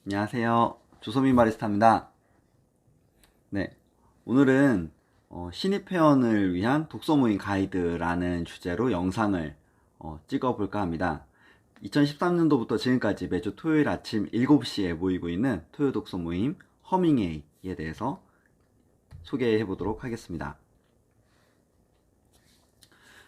안녕하세요. 조소민 바리스타입니다. 네, 오늘은 신입 회원을 위한 독서 모임 가이드라는 주제로 영상을 찍어볼까 합니다. 2013년도부터 지금까지 매주 토요일 아침 7시에 모이고 있는 토요 독서 모임 허밍웨이에 대해서 소개해 보도록 하겠습니다.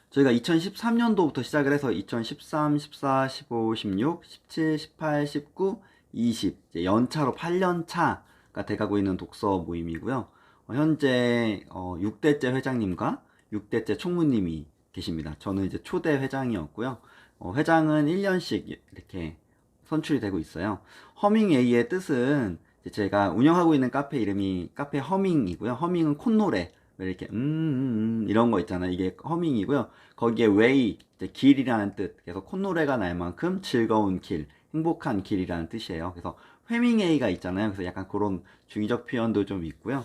저희가 2013년도부터 시작을 해서 2013, 14, 15, 16, 17, 18, 19, 20 연차로 8년차가 돼가고 있는 독서 모임이고요. 현재 6대째 회장님과 6대째 총무님이 계십니다. 저는 이제 초대 회장이었고요. 회장은 1년씩 이렇게 선출이 되고 있어요. 허밍웨이의 뜻은 제가 운영하고 있는 카페 이름이 카페 허밍이고요. 허밍은 콧노래 이렇게 이런 거 있잖아요. 이게 허밍이고요. 거기에 웨이 길이라는 뜻. 그래서 콧노래가 날 만큼 즐거운 길, 행복한 길이라는 뜻이에요. 그래서 회밍웨이가 있잖아요. 그래서 약간 그런 중의적 표현도 좀 있고요.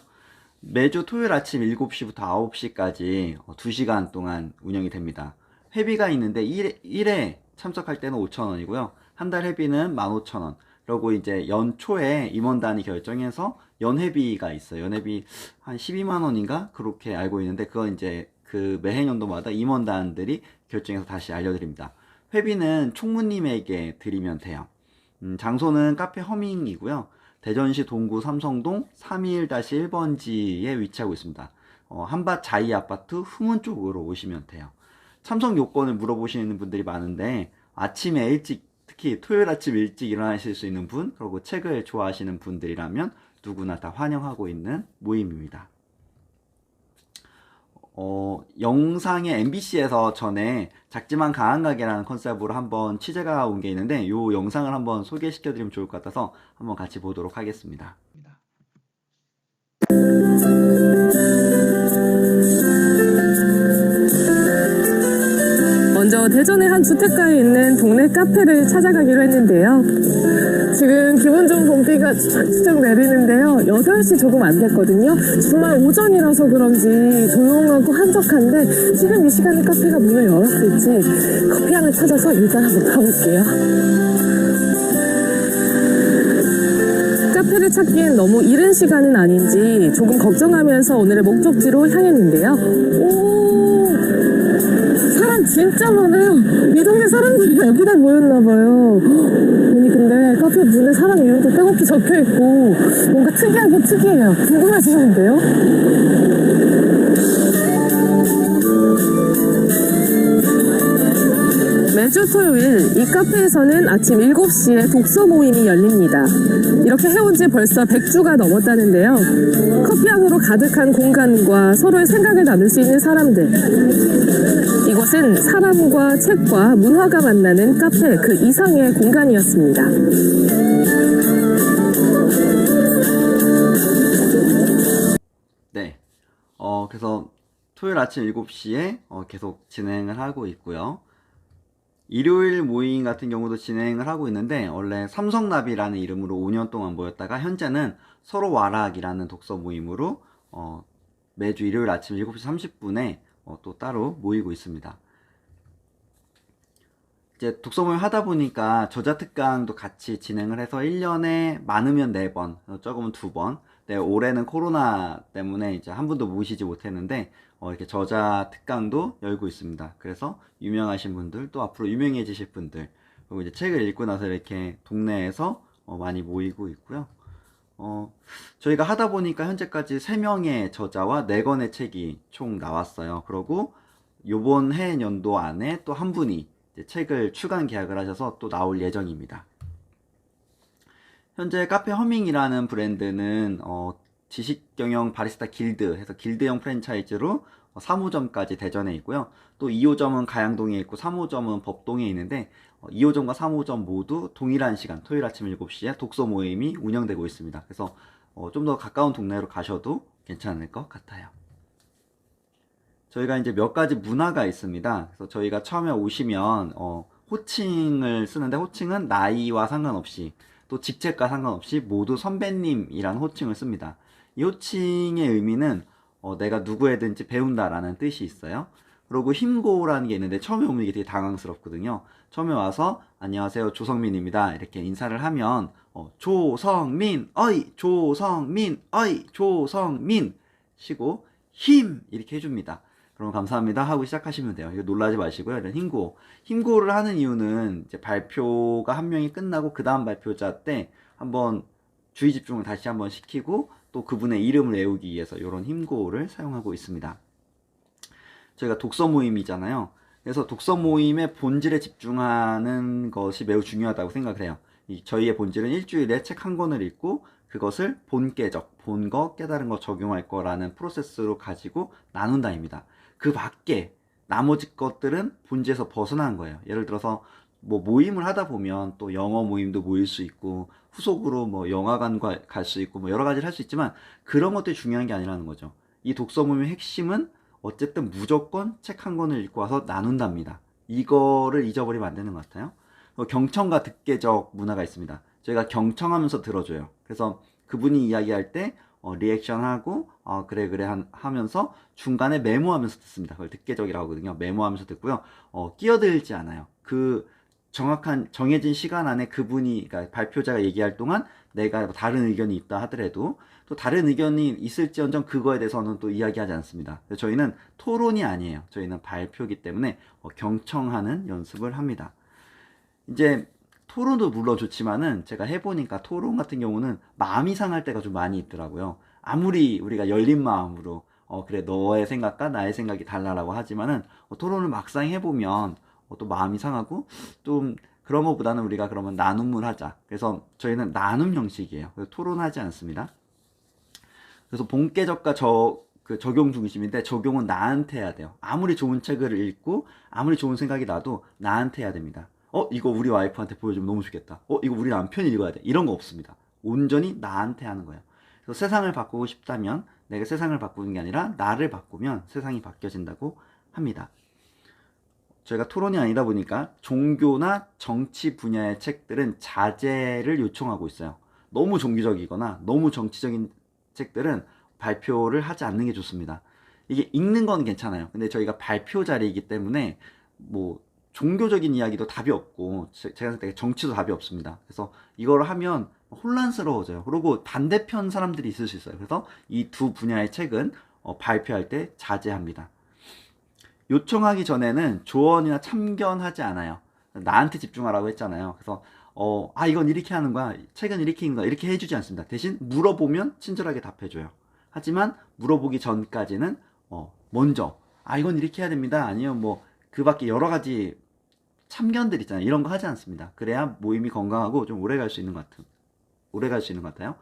매주 토요일 아침 7시부터 9시까지 2시간 동안 운영이 됩니다. 회비가 있는데 1회 참석할 때는 5,000원이고요. 한 달 회비는 15,000원. 그리고 이제 연초에 임원단이 결정해서 연회비가 있어요. 연회비 한 12만 원인가? 그렇게 알고 있는데 그건 이제 그 매해년도마다 임원단들이 결정해서 다시 알려드립니다. 회비는 총무님에게 드리면 돼요. 장소는 카페 허밍이고요. 대전시 동구 삼성동 321-1번지에 위치하고 있습니다. 한밭 자이 아파트 후문 쪽으로 오시면 돼요. 참석 요건을 물어보시는 분들이 많은데 아침에 일찍 특히 토요일 아침 일찍 일어나실 수 있는 분 그리고 책을 좋아하시는 분들이라면 누구나 다 환영하고 있는 모임입니다. 영상에 MBC에서 전에 작지만 강한 가게라는 컨셉으로 한번 취재가 온 게 있는데 이 영상을 한번 소개시켜 드리면 좋을 것 같아서 한번 같이 보도록 하겠습니다. 먼저 대전의 한 주택가에 있는 동네 카페를 찾아가기로 했는데요. 지금 기분 좋은 봄비가 쭉쭉 내리는데요. 8시 조금 안 됐거든요. 정말 오전이라서 그런지 조용하고 한적한데 지금 이 시간에 카페가 문을 열었을지 커피 향을 찾아서 일단 한번 가볼게요. 카페를 찾기엔 너무 이른 시간은 아닌지 조금 걱정하면서 오늘의 목적지로 향했는데요. 사람 진짜 많아요. 이 동네 사람들이 여기다 모였나봐요. 아니 근데 카페 문에 사람 이름도 빼곡히 적혀있고 뭔가 특이하긴 특이해요. 궁금해지는데요? 매주 토요일 이 카페에서는 아침 7시에 독서 모임이 열립니다. 이렇게 해온 지 벌써 100주가 넘었다는데요. 커피향으로 가득한 공간과 서로의 생각을 나눌 수 있는 사람들. 이곳은 사람과 책과 문화가 만나는 카페 그 이상의 공간이었습니다. 네. 그래서 토요일 아침 7시에 계속 진행을 하고 있고요. 일요일 모임 같은 경우도 진행을 하고 있는데 원래 삼성나비라는 이름으로 5년 동안 모였다가 현재는 서로 와락이라는 독서 모임으로 매주 일요일 아침 7시 30분에 또 따로 모이고 있습니다. 이제 독서 모임 하다 보니까 저자 특강도 같이 진행을 해서 1년에 많으면 4번, 적으면 2번. 네, 올해는 코로나 때문에 이제 한 분도 모시지 못했는데 이렇게 저자 특강도 열고 있습니다. 그래서 유명하신 분들 또 앞으로 유명해지실 분들 그리고 이제 책을 읽고 나서 이렇게 동네에서 많이 모이고 있고요. 저희가 하다 보니까 현재까지 3명의 저자와 4권의 책이 총 나왔어요. 그리고 요번 해 연도 안에 또 한 분이 이제 책을 출간 계약을 하셔서 또 나올 예정입니다. 현재 카페 허밍이라는 브랜드는 지식경영 바리스타 길드 해서 길드형 프랜차이즈로 3호점까지 대전에 있고요. 또 2호점은 가양동에 있고 3호점은 법동에 있는데 2호점과 3호점 모두 동일한 시간 토요일 아침 7시에 독서 모임이 운영되고 있습니다. 그래서 좀 더 가까운 동네로 가셔도 괜찮을 것 같아요. 저희가 이제 몇 가지 문화가 있습니다. 그래서 저희가 처음에 오시면 호칭을 쓰는데 호칭은 나이와 상관없이 또 직책과 상관없이 모두 선배님이라는 호칭을 씁니다. 이 호칭의 의미는 내가 누구에든지 배운다라는 뜻이 있어요. 그리고 힘고라는 게 있는데 처음에 오면 이게 되게 당황스럽거든요. 처음에 와서 안녕하세요, 조성민입니다. 이렇게 인사를 하면 조성민, 어이, 조성민, 어이, 조성민 쉬고 힘 이렇게 해줍니다. 그럼 감사합니다 하고 시작하시면 돼요. 이거 놀라지 마시고요. 이런 힘구호. 힘구호를 하는 이유는 이제 발표가 한 명이 끝나고 그 다음 발표자 때 한번 주의 집중을 다시 한번 시키고 또 그분의 이름을 외우기 위해서 이런 힘구호를 사용하고 있습니다. 저희가 독서 모임이잖아요. 그래서 독서 모임의 본질에 집중하는 것이 매우 중요하다고 생각을 해요. 저희의 본질은 일주일에 책 한 권을 읽고 그것을 본계적, 본 거, 깨달은 거, 적용할 거라는 프로세스로 가지고 나눈다입니다. 그 밖에 나머지 것들은 본질에서 벗어난 거예요. 예를 들어서 뭐 모임을 하다 보면 또 영어 모임도 모일 수 있고 후속으로 뭐 영화관 갈 수 있고 뭐 여러 가지를 할 수 있지만 그런 것들이 중요한 게 아니라는 거죠. 이 독서 모임의 핵심은 어쨌든 무조건 책 한 권을 읽고 와서 나눈답니다. 이거를 잊어버리면 안 되는 것 같아요. 경청과 득계적 문화가 있습니다. 저희가 경청하면서 들어줘요. 그래서 그분이 이야기할 때 리액션하고 그래 그래 하면서 중간에 메모하면서 듣습니다. 그걸 득계적이라고 하거든요. 메모하면서 듣고요. 끼어들지 않아요. 그 정확한 정해진 시간 안에 그분이 그러니까 발표자가 얘기할 동안 내가 다른 의견이 있다 하더라도 또 다른 의견이 있을지언정 그거에 대해서는 또 이야기하지 않습니다. 저희는 토론이 아니에요. 저희는 발표이기 때문에 경청하는 연습을 합니다. 이제 토론도 물론 좋지만은 제가 해보니까 토론 같은 경우는 마음이 상할 때가 좀 많이 있더라고요. 아무리 우리가 열린 마음으로 그래 너의 생각과 나의 생각이 달라라고 하지만은 토론을 막상 해보면 또 마음이 상하고 좀 그런 것보다는 우리가 그러면 나눔을 하자. 그래서 저희는 나눔 형식이에요. 그래서 토론하지 않습니다. 그래서 본계적과 적용 중심인데 적용은 나한테 해야 돼요. 아무리 좋은 책을 읽고 아무리 좋은 생각이 나도 나한테 해야 됩니다. 이거 우리 와이프한테 보여주면 너무 좋겠다. 이거 우리 남편이 읽어야 돼. 이런 거 없습니다. 온전히 나한테 하는 거예요. 그래서 세상을 바꾸고 싶다면 내가 세상을 바꾸는 게 아니라 나를 바꾸면 세상이 바뀌어진다고 합니다. 저희가 토론이 아니다 보니까 종교나 정치 분야의 책들은 자제를 요청하고 있어요. 너무 종교적이거나 너무 정치적인 책들은 발표를 하지 않는 게 좋습니다. 이게 읽는 건 괜찮아요. 근데 저희가 발표 자리이기 때문에 뭐 종교적인 이야기도 답이 없고 제가 생각할 때 정치도 답이 없습니다. 그래서 이걸 하면 혼란스러워져요. 그리고 반대편 사람들이 있을 수 있어요. 그래서 이 두 분야의 책은 발표할 때 자제합니다. 요청하기 전에는 조언이나 참견하지 않아요. 나한테 집중하라고 했잖아요. 그래서 이건 이렇게 하는 거야. 책은 이렇게 읽는 거야. 이렇게 해주지 않습니다. 대신 물어보면 친절하게 답해줘요. 하지만 물어보기 전까지는 먼저 이건 이렇게 해야 됩니다. 아니면 뭐 그 밖에 여러 가지 참견들 있잖아요. 이런 거 하지 않습니다. 그래야 모임이 건강하고 좀 오래 갈 수 있는 것 같아요.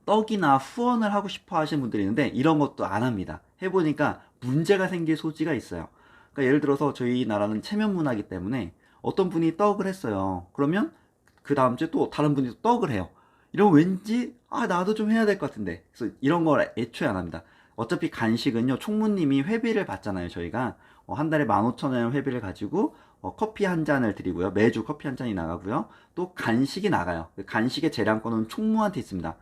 떡이나 후원을 하고 싶어 하시는 분들이 있는데 이런 것도 안 합니다. 해보니까 문제가 생길 소지가 있어요. 그러니까 예를 들어서 저희 나라는 체면 문화이기 때문에 어떤 분이 떡을 했어요. 그러면 그 다음 주에 또 다른 분이 또 떡을 해요. 이러면 왠지 나도 좀 해야 될 것 같은데. 그래서 이런 걸 애초에 안 합니다. 어차피 간식은요 총무님이 회비를 받잖아요. 저희가 한 달에 15,000원 회비를 가지고 커피 한 잔을 드리고요. 매주 커피 한 잔이 나가고요. 또 간식이 나가요. 간식의 재량권은 총무한테 있습니다.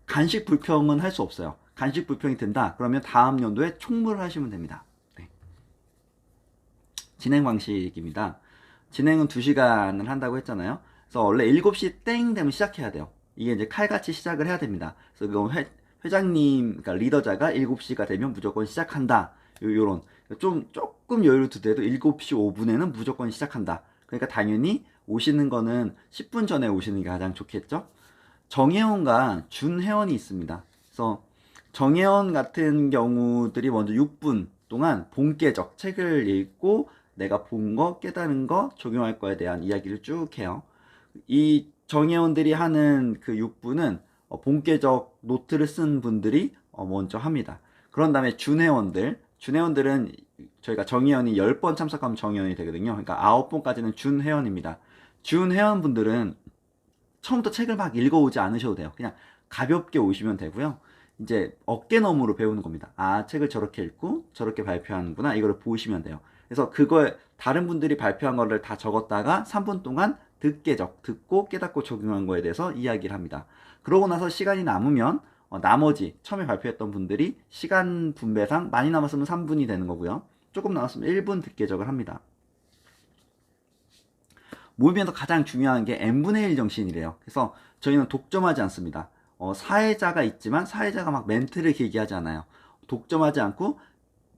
간식 불평은 할 수 없어요. 간식 불평이 든다 그러면 다음 연도에 총무를 하시면 됩니다. 네. 진행 방식입니다. 진행은 2시간을 한다고 했잖아요. 그래서 원래 7시 땡 되면 시작해야 돼요. 이게 이제 칼같이 시작을 해야 됩니다. 그래서 그건 회장님, 그러니까 리더자가 7시가 되면 무조건 시작한다. 요런 조금 여유를 두더라도 7시 5분에는 무조건 시작한다. 그러니까 당연히 오시는 거는 10분 전에 오시는 게 가장 좋겠죠. 정회원과 준회원이 있습니다. 그래서 정회원 같은 경우들이 먼저 6분 동안 본계적 책을 읽고 내가 본 거, 깨달은 거, 적용할 거에 대한 이야기를 쭉 해요. 이 정회원들이 하는 그 6분은 본계적 노트를 쓴 분들이 먼저 합니다. 그런 다음에 준회원들은 저희가 정회원이 10번 참석하면 정회원이 되거든요. 그러니까 9번까지는 준회원입니다. 준회원분들은 처음부터 책을 막 읽어오지 않으셔도 돼요. 그냥 가볍게 오시면 되고요. 이제 어깨너머로 배우는 겁니다. 책을 저렇게 읽고 저렇게 발표하는구나. 이거를 보시면 돼요. 그래서 그걸 다른 분들이 발표한 거를 다 적었다가 3분 동안 듣고 깨닫고 적용한 거에 대해서 이야기를 합니다. 그러고 나서 시간이 남으면 나머지 처음에 발표했던 분들이 시간 분배상 많이 남았으면 3분이 되는 거고요. 조금 남았으면 1분 듣게적을 합니다. 모임에서 가장 중요한 게 n분의 1 정신이래요. 그래서 저희는 독점하지 않습니다. 사회자가 있지만 사회자가 막 멘트를 길게 하지 않아요. 독점하지 않고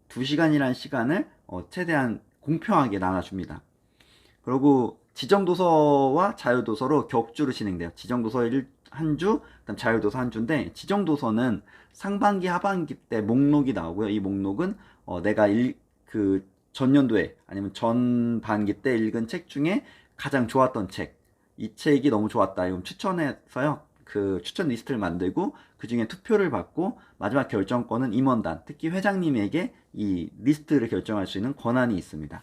2시간이라는 시간을 최대한 공평하게 나눠줍니다. 그리고 지정도서와 자유도서로 격주로 진행돼요. 지정도서 한 주, 그다음 자유도서 한 주인데, 지정도서는 상반기, 하반기 때 목록이 나오고요. 이 목록은 내가 그 전년도에 아니면 전 반기 때 읽은 책 중에 가장 좋았던 책, 이 책이 너무 좋았다, 이건 추천해서요. 그 추천 리스트를 만들고 그 중에 투표를 받고 마지막 결정권은 임원단, 특히 회장님에게 이 리스트를 결정할 수 있는 권한이 있습니다.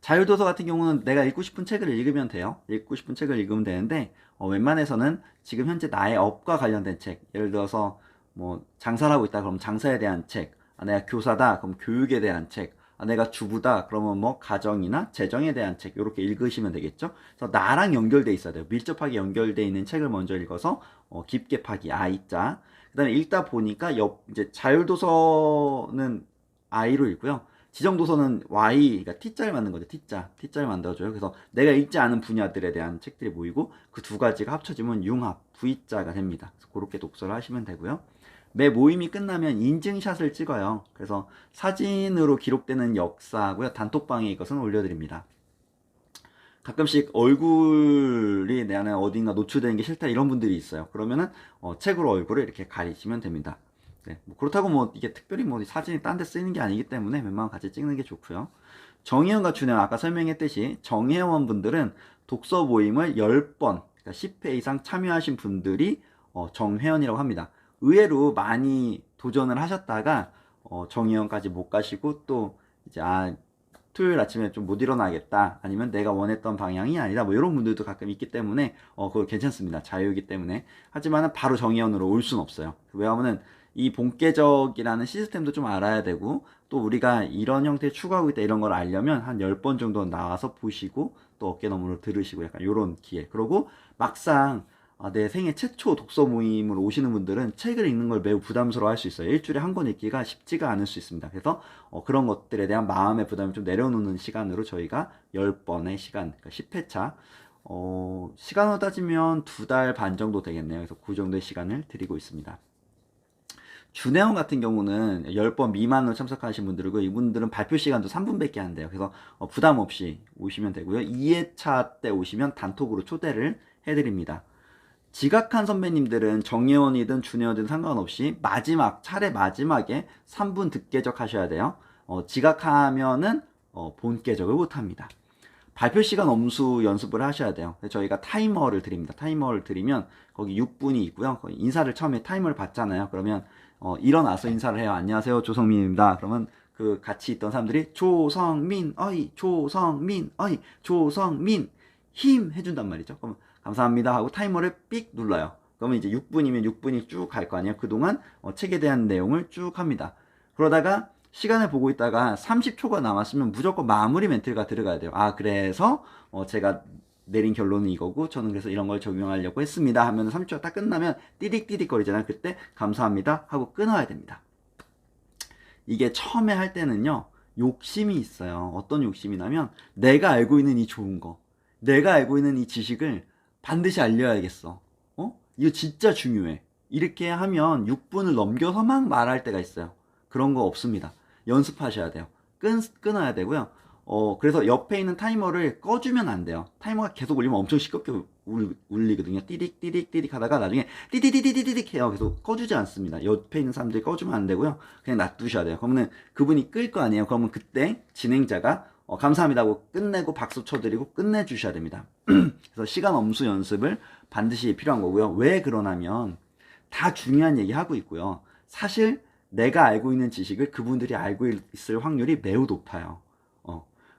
자유도서 같은 경우는 내가 읽고 싶은 책을 읽으면 돼요. 읽고 싶은 책을 읽으면 되는데, 웬만해서는 지금 현재 나의 업과 관련된 책, 예를 들어서 뭐 장사를 하고 있다 그러면 장사에 대한 책, 내가 교사다 그럼 교육에 대한 책, 내가 주부다 그러면 뭐 가정이나 재정에 대한 책, 이렇게 읽으시면 되겠죠. 그래서 나랑 연결돼 있어야 돼요. 밀접하게 연결돼 있는 책을 먼저 읽어서 깊게 파기, I자. 그 다음에 읽다 보니까 이제 자율도서는 I로 읽고요. 지정도서는 Y, 그러니까 T자를 만든 거죠. T자를 만들어줘요. 그래서 내가 읽지 않은 분야들에 대한 책들이 모이고 그 두 가지가 합쳐지면 융합, V자가 됩니다. 그래서 그렇게 독서를 하시면 되고요. 매 모임이 끝나면 인증샷을 찍어요. 그래서 사진으로 기록되는 역사고요. 단톡방에 이것은 올려드립니다. 가끔씩 얼굴이 내 안에 어딘가 노출되는 게 싫다 이런 분들이 있어요. 그러면은 책으로 얼굴을 이렇게 가리시면 됩니다. 네, 뭐 그렇다고 뭐 이게 특별히 뭐 사진이 딴 데 쓰이는 게 아니기 때문에 웬만하면 같이 찍는 게 좋고요. 정회원과 준회원, 아까 설명했듯이 정회원 분들은 독서 모임을 10번, 그러니까 10회 이상 참여하신 분들이 정회원이라고 합니다. 의외로 많이 도전을 하셨다가 정회원까지 못 가시고 또 이제 토요일 아침에 좀 못 일어나겠다, 아니면 내가 원했던 방향이 아니다, 뭐 이런 분들도 가끔 있기 때문에 그거 괜찮습니다. 자유이기 때문에. 하지만 바로 정회원으로 올 수는 없어요. 왜냐하면은 이 본계적이라는 시스템도 좀 알아야 되고, 또 우리가 이런 형태 추구하고 있다 이런 걸 알려면 한 10번 정도 나와서 보시고 또 어깨너머로 들으시고 약간 요런 기회. 그리고 막상 내 생애 최초 독서 모임을 오시는 분들은 책을 읽는 걸 매우 부담스러워 할 수 있어요. 일주일에 한 권 읽기가 쉽지가 않을 수 있습니다. 그래서 그런 것들에 대한 마음의 부담을 좀 내려놓는 시간으로 저희가 10번의 시간, 그러니까 10회차, 시간으로 따지면 2달 반 정도 되겠네요. 그래서 그 정도의 시간을 드리고 있습니다. 준회원 같은 경우는 10번 미만으로 참석하신 분들이고, 이분들은 발표 시간도 3분밖에 안 돼요. 그래서 부담 없이 오시면 되고요. 2회차 때 오시면 단톡으로 초대를 해드립니다. 지각한 선배님들은 정회원이든 준회원이든 상관없이 차례 마지막에 3분 득계적 하셔야 돼요. 지각하면은 본계적을 못합니다. 발표 시간 엄수 연습을 하셔야 돼요. 저희가 타이머를 드립니다. 타이머를 드리면 거기 6분이 있고요. 거기 인사를 처음에 타이머를 받잖아요. 그러면 일어나서 인사를 해요. 안녕하세요, 조성민입니다. 그러면 그 같이 있던 사람들이 조성민 어이, 조성민 어이, 조성민 힘 해준단 말이죠. 그럼 감사합니다 하고 타이머를 삑 눌러요. 그러면 이제 6분이면 6분이 쭉 갈 거 아니에요. 그동안 책에 대한 내용을 쭉 합니다. 그러다가 시간을 보고 있다가 30초가 남았으면 무조건 마무리 멘트가 들어가야 돼요. 그래서 제가 내린 결론은 이거고, 저는 그래서 이런 걸 적용하려고 했습니다 하면 30초가 딱 끝나면 띠릭띠릭 거리잖아요. 그때 감사합니다 하고 끊어야 됩니다. 이게 처음에 할 때는요, 욕심이 있어요. 어떤 욕심이냐면, 내가 알고 있는 이 좋은 거, 내가 알고 있는 이 지식을 반드시 알려야겠어. 이거 진짜 중요해. 이렇게 하면 6분을 넘겨서 막 말할 때가 있어요. 그런 거 없습니다. 연습하셔야 돼요. 끊어야 되고요. 그래서 옆에 있는 타이머를 꺼주면 안 돼요. 타이머가 계속 울리면 엄청 시끄럽게 울리거든요. 띠릭 하다가 나중에 띠디디디디딕 해요. 그래서 꺼주지 않습니다. 옆에 있는 사람들이 꺼주면 안 되고요. 그냥 놔두셔야 돼요. 그러면 그분이 끌 거 아니에요. 그러면 그때 진행자가 감사합니다 하고 끝내고 박수 쳐드리고 끝내주셔야 됩니다. 그래서 시간 엄수 연습을 반드시 필요한 거고요. 왜 그러냐면 다 중요한 얘기 하고 있고요. 사실 내가 알고 있는 지식을 그분들이 알고 있을 확률이 매우 높아요.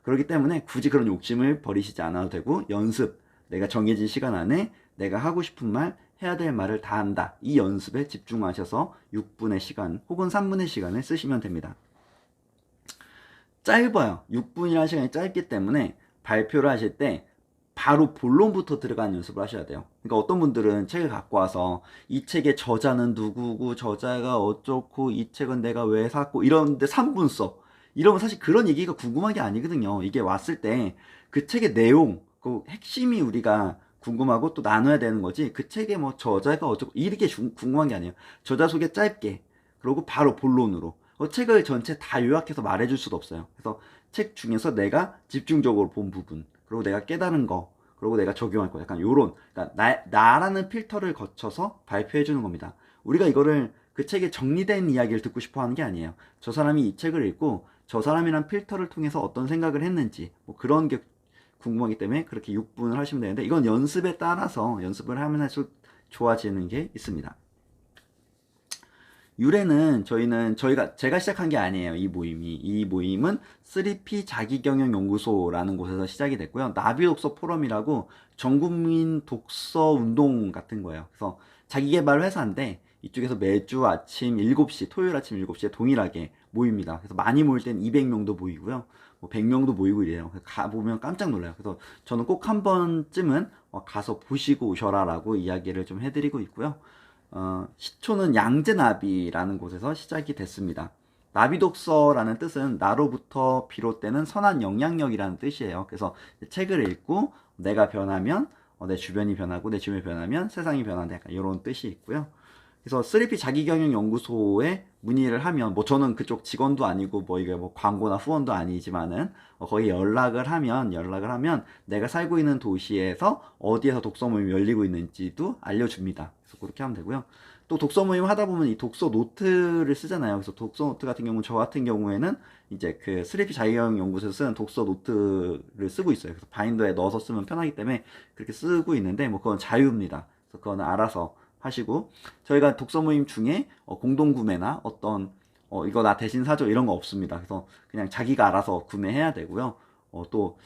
그렇기 때문에 굳이 그런 욕심을 버리시지 않아도 되고, 연습, 내가 정해진 시간 안에 내가 하고 싶은 말, 해야 될 말을 다 한다, 이 연습에 집중하셔서 6분의 시간 혹은 3분의 시간을 쓰시면 됩니다. 짧아요. 6분이라는 시간이 짧기 때문에 발표를 하실 때 바로 본론부터 들어가는 연습을 하셔야 돼요. 그러니까 어떤 분들은 책을 갖고 와서 이 책의 저자는 누구고, 저자가 어쩌고, 이 책은 내가 왜 샀고, 이러는데 3분 써. 이러면 사실 그런 얘기가 궁금한 게 아니거든요. 이게 왔을 때 그 책의 내용, 그 핵심이 우리가 궁금하고 또 나눠야 되는 거지. 그 책의 뭐 저자가 어쩌고 이렇게 궁금한 게 아니에요. 저자 소개 짧게, 그리고 바로 본론으로. 책을 전체 다 요약해서 말해줄 수도 없어요. 그래서 책 중에서 내가 집중적으로 본 부분, 그리고 내가 깨달은 거, 그리고 내가 적용할 거, 약간 요런, 그러니까 나라는 필터를 거쳐서 발표해 주는 겁니다. 우리가 이거를 그 책의 정리된 이야기를 듣고 싶어 하는 게 아니에요. 저 사람이 이 책을 읽고 저 사람이란 필터를 통해서 어떤 생각을 했는지, 뭐 그런 게 궁금하기 때문에 그렇게 6분을 하시면 되는데, 이건 연습에 따라서 연습을 하면 할수록 좋아지는 게 있습니다. 유래는 제가 시작한 게 아니에요. 이 모임은 3P 자기경영연구소라는 곳에서 시작이 됐고요. 나비독서 포럼이라고 전국민 독서 운동 같은 거예요. 그래서 자기개발 회사인데 이쪽에서 매주 아침 7시, 토요일 아침 7시에 동일하게 모입니다. 그래서 많이 모일 땐 200명도 모이고요. 뭐 100명도 모이고 이래요. 가보면 깜짝 놀라요. 그래서 저는 꼭 한 번쯤은 가서 보시고 오셔라라고 이야기를 좀 해드리고 있고요. 시초는 양재나비라는 곳에서 시작이 됐습니다. 나비독서라는 뜻은 나로부터 비롯되는 선한 영향력이라는 뜻이에요. 그래서 책을 읽고 내가 변하면 내 주변이 변하고 내 주변이 변하면 세상이 변한다, 약간 이런 뜻이 있고요. 그래서 3P 자기경영연구소에 문의를 하면, 뭐 저는 그쪽 직원도 아니고 뭐 이게 뭐 광고나 후원도 아니지만은 거기 연락을 하면 내가 살고 있는 도시에서 어디에서 독서 모임이 열리고 있는지도 알려줍니다. 그래서 그렇게 하면 되고요. 또 독서 모임 하다 보면 이 독서 노트를 쓰잖아요. 그래서 독서 노트 같은 경우는 저 같은 경우에는 이제 그 3P 자기경영연구소에서 쓰는 독서 노트를 쓰고 있어요. 그래서 바인더에 넣어서 쓰면 편하기 때문에 그렇게 쓰고 있는데, 뭐 그건 자유입니다. 그래서 그거는 알아서 하시고, 저희가 독서 모임 중에 공동 구매나 어떤 이거 나 대신 사줘 이런 거 없습니다. 그래서 그냥 자기가 알아서 구매해야 되고요. 또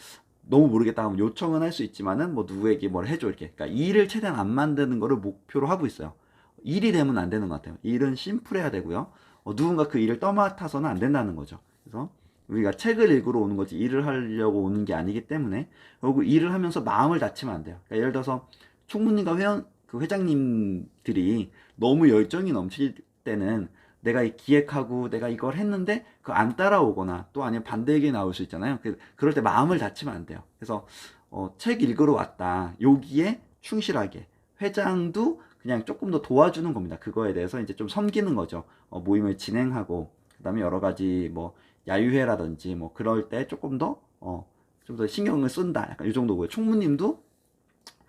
너무 모르겠다 하면 요청은 할 수 있지만은 뭐 누구에게 뭘 해줘 이렇게. 그러니까 일을 최대한 안 만드는 거를 목표로 하고 있어요. 일이 되면 안 되는 것 같아요. 일은 심플해야 되고요. 누군가 그 일을 떠맡아서는 안 된다는 거죠. 그래서 우리가 책을 읽으러 오는 거지 일을 하려고 오는 게 아니기 때문에, 그리고 일을 하면서 마음을 다치면 안 돼요. 그러니까 예를 들어서 총무님과 회장님들이 너무 열정이 넘칠 때는 내가 기획하고 내가 이걸 했는데 그 안 따라오거나 또 아니면 반대 얘기 나올 수 있잖아요. 그럴 때 마음을 다치면 안 돼요. 그래서 책 읽으러 왔다, 여기에 충실하게 회장도 그냥 조금 더 도와주는 겁니다. 그거에 대해서 이제 좀 섬기는 거죠. 모임을 진행하고, 그 다음에 여러 가지 뭐 야유회라든지 뭐 그럴 때 조금 더 좀 더 신경을 쓴다, 약간 이 정도고요. 총무님도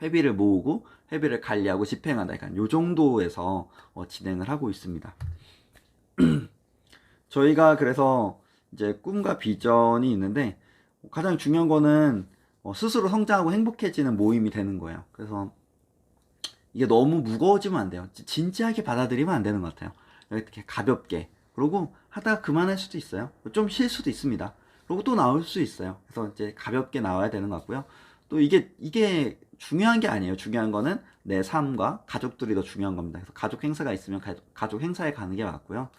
회비를 모으고 회비를 관리하고 집행한다, 약간 요 정도에서 진행을 하고 있습니다. 저희가 그래서 이제 꿈과 비전이 있는데, 가장 중요한 거는 스스로 성장하고 행복해지는 모임이 되는 거예요. 그래서 이게 너무 무거워지면 안 돼요. 진지하게 받아들이면 안 되는 것 같아요. 이렇게 가볍게, 그리고 하다가 그만할 수도 있어요. 좀 쉴 수도 있습니다. 그리고 또 나올 수 있어요. 그래서 이제 가볍게 나와야 되는 것 같고요. 또 이게 중요한 게 아니에요. 중요한 거는 내 삶과 가족들이 더 중요한 겁니다. 그래서 가족 행사가 있으면 가족 행사에 가는 게 맞고요.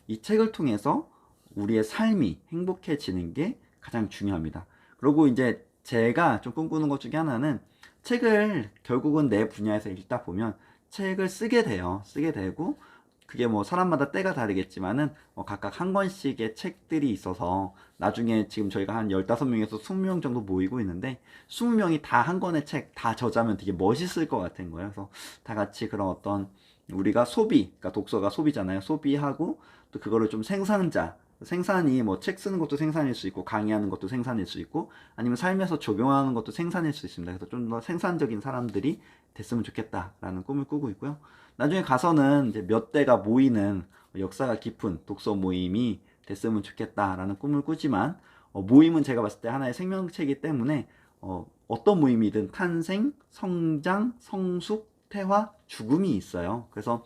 이 책을 통해서 우리의 삶이 행복해지는 게 가장 중요합니다. 그리고 이제 제가 좀 꿈꾸는 것 중에 하나는, 책을 결국은 내 분야에서 읽다 보면 책을 쓰게 돼요. 쓰게 되고, 그게 뭐 사람마다 때가 다르겠지만은 각각 한 권씩의 책들이 있어서 나중에 지금 저희가 한 15명에서 20명 정도 모이고 있는데, 20명이 다 한 권의 책 다 저자면 되게 멋있을 것 같은 거예요. 그래서 다 같이 그런 어떤, 우리가 그러니까 독서가 소비잖아요. 소비하고 또 그거를 좀 생산이 뭐 책 쓰는 것도 생산일 수 있고 강의하는 것도 생산일 수 있고 아니면 삶에서 적용하는 것도 생산일 수 있습니다. 그래서 좀 더 생산적인 사람들이 됐으면 좋겠다라는 꿈을 꾸고 있고요. 나중에 가서는 이제 몇 대가 모이는 역사가 깊은 독서 모임이 됐으면 좋겠다라는 꿈을 꾸지만, 모임은 제가 봤을 때 하나의 생명체이기 때문에 어떤 모임이든 탄생, 성장, 성숙, 퇴화, 죽음이 있어요. 그래서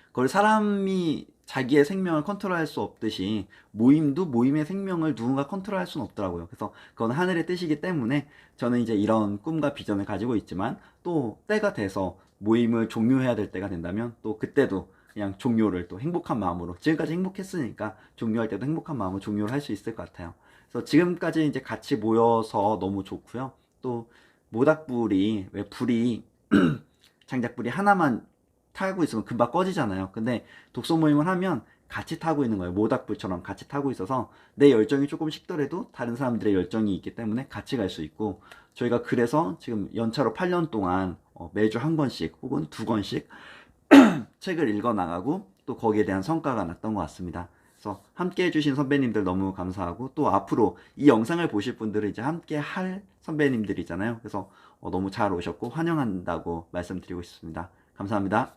그걸 사람이 자기의 생명을 컨트롤할 수 없듯이 모임도 모임의 생명을 누군가 컨트롤할 수는 없더라고요. 그래서 그건 하늘의 뜻이기 때문에 저는 이제 이런 꿈과 비전을 가지고 있지만, 또 때가 돼서 모임을 종료해야 될 때가 된다면 또 그때도 그냥 종료를 또 행복한 마음으로, 지금까지 행복했으니까 종료할 때도 행복한 마음으로 종료를 할 수 있을 것 같아요. 그래서 지금까지 이제 같이 모여서 너무 좋고요. 또 모닥불이, 왜 불이 장작불이 하나만 타고 있으면 금방 꺼지잖아요. 근데 독서 모임을 하면 같이 타고 있는 거예요. 모닥불처럼 같이 타고 있어서 내 열정이 조금 식더라도 다른 사람들의 열정이 있기 때문에 같이 갈 수 있고, 저희가 그래서 지금 연차로 8년 동안 매주 한 권씩 혹은 두 권씩 책을 읽어 나가고 또 거기에 대한 성과가 났던 것 같습니다. 그래서 함께 해주신 선배님들 너무 감사하고, 또 앞으로 이 영상을 보실 분들은 이제 함께 할 선배님들이잖아요. 그래서 너무 잘 오셨고 환영한다고 말씀드리고 싶습니다. 감사합니다.